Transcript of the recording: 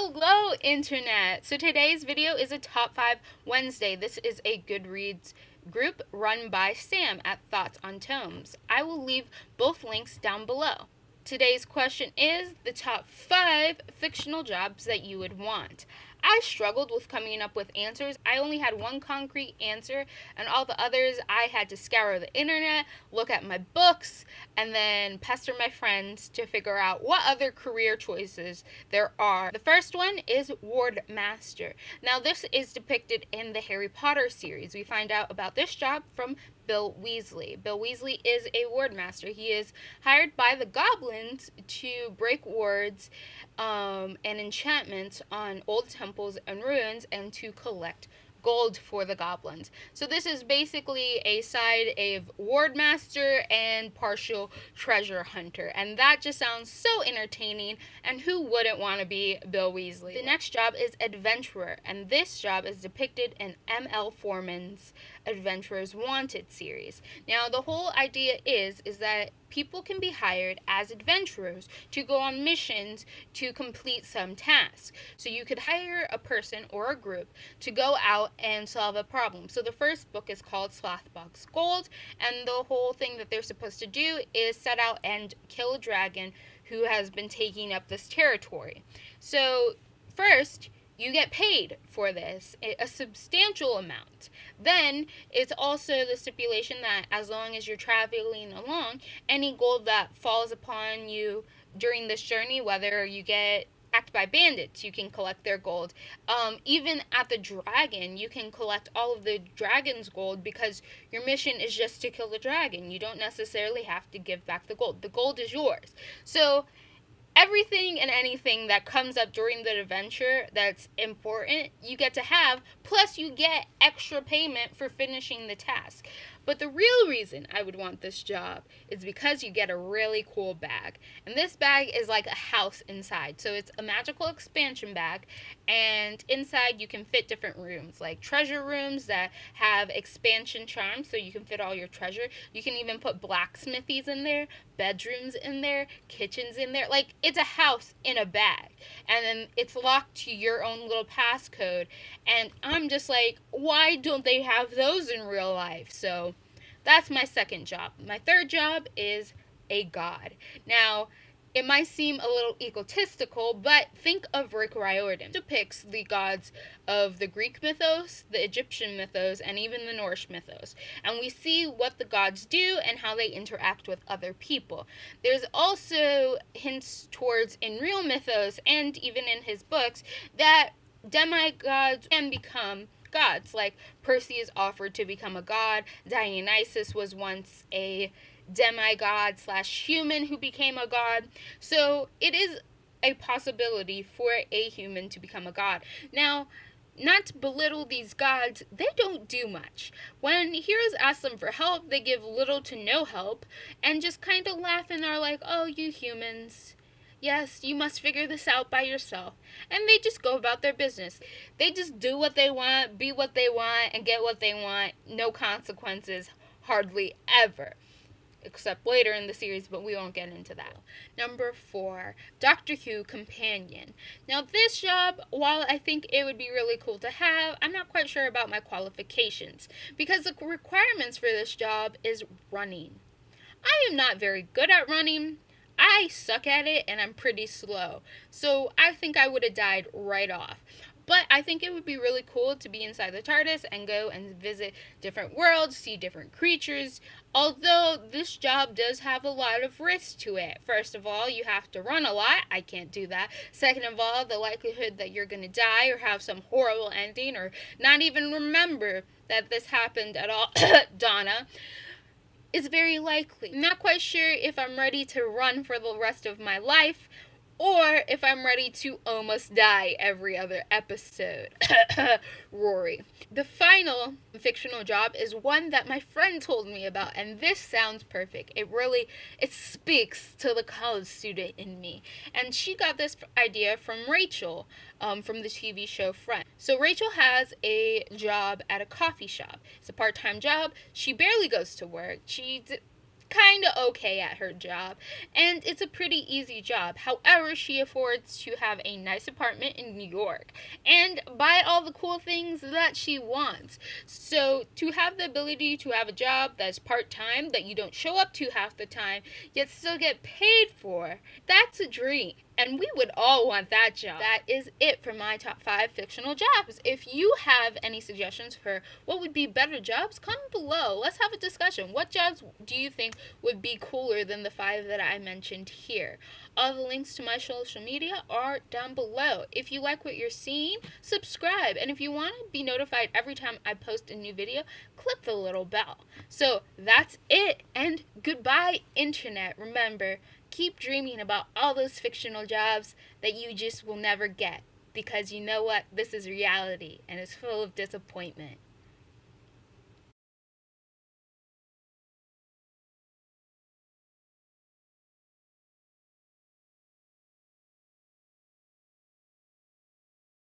Hello, Internet! So today's video is a Top 5 Wednesday. This is a Goodreads group run by Sam at Thoughts on Tomes. I will leave both links down below. Today's question is the top 5 fictional jobs that you would want. I struggled with coming up with answers. I only had one concrete answer, and all the others I had to scour the internet, look at my books, and then pester my friends to figure out what other career choices there are. The first one is Wardmaster. Now, this is depicted in the Harry Potter series. We find out about this job from Bill Weasley. Bill Weasley is a wardmaster. He is hired by the goblins to break wards and enchantments on old temples and ruins and to collect gold for the goblins. So this is basically a side of wardmaster and partial treasure hunter, and that just sounds so entertaining, and who wouldn't want to be Bill Weasley? The next job is adventurer, and this job is depicted in M.L. Foreman's Adventurers Wanted series. Now, the whole idea is that people can be hired as adventurers to go on missions to complete some tasks. So you could hire a person or a group to go out and solve a problem. So the first book is called Slothbox Gold, and the whole thing that they're supposed to do is set out and kill a dragon who has been taking up this territory. So first, you get paid for this, a substantial amount. Then, it's also the stipulation that as long as you're traveling along, any gold that falls upon you during this journey, whether you get attacked by bandits, you can collect their gold. Even at the dragon, you can collect all of the dragon's gold because your mission is just to kill the dragon. You don't necessarily have to give back the gold. The gold is yours. So, everything and anything that comes up during the adventure that's important, you get to have, plus you get extra payment for finishing the task. But the real reason I would want this job is because you get a really cool bag. And this bag is like a house inside. So it's a magical expansion bag, and inside you can fit different rooms, like treasure rooms that have expansion charms so you can fit all your treasure. You can even put blacksmithies in there, bedrooms in there, kitchens in there. Like, it's a house in a bag. And then it's locked to your own little passcode. And I'm just like, why don't they have those in real life? So that's my second job. My third job is a god. Now, it might seem a little egotistical, but think of Rick Riordan. It depicts the gods of the Greek mythos, the Egyptian mythos, and even the Norse mythos. And we see what the gods do and how they interact with other people. There's also hints towards in real mythos and even in his books that demigods can become gods. Like, Percy is offered to become a god. Dionysus was once a demigod / human who became a god. So it is a possibility for a human to become a god. Now, not to belittle these gods, they don't do much. When heroes ask them for help, they give little to no help and just kind of laugh and are like, oh, you humans, yes, you must figure this out by yourself. And they just go about their business. They just do what they want, be what they want, and get what they want. No consequences, hardly ever. Except later in the series, but we won't get into that. Number 4, Doctor Who Companion. Now, this job, while I think it would be really cool to have, I'm not quite sure about my qualifications, because the requirements for this job is running. I am not very good at running. I suck at it, and I'm pretty slow. So I think I would have died right off. But I think it would be really cool to be inside the TARDIS and go and visit different worlds, see different creatures. Although this job does have a lot of risk to it. First of all, you have to run a lot. I can't do that. Second of all, the likelihood that you're going to die or have some horrible ending or not even remember that this happened at all, Donna, is very likely. I'm not quite sure if I'm ready to run for the rest of my life, or if I'm ready to almost die every other episode. Rory. The final fictional job is one that my friend told me about, and this sounds perfect. It speaks to the college student in me. And she got this idea from Rachel, from the TV show Friends. So Rachel has a job at a coffee shop. It's a part-time job. She barely goes to work. kind of okay at her job, and it's a pretty easy job. However, she affords to have a nice apartment in New York and buy all the cool things that she wants. So, to have the ability to have a job that's part-time, that you don't show up to half the time, yet still get paid for, that's a dream. And we would all want that job. That is it for my top 5 fictional jobs. If you have any suggestions for what would be better jobs, comment below. Let's have a discussion. What jobs do you think would be cooler than the 5 that I mentioned here? All the links to my social media are down below. If you like what you're seeing, subscribe. And if you want to be notified every time I post a new video, click the little bell. So that's it, and goodbye, internet. Remember, keep dreaming about all those fictional jobs that you just will never get, because you know what? This is reality, and it's full of disappointment.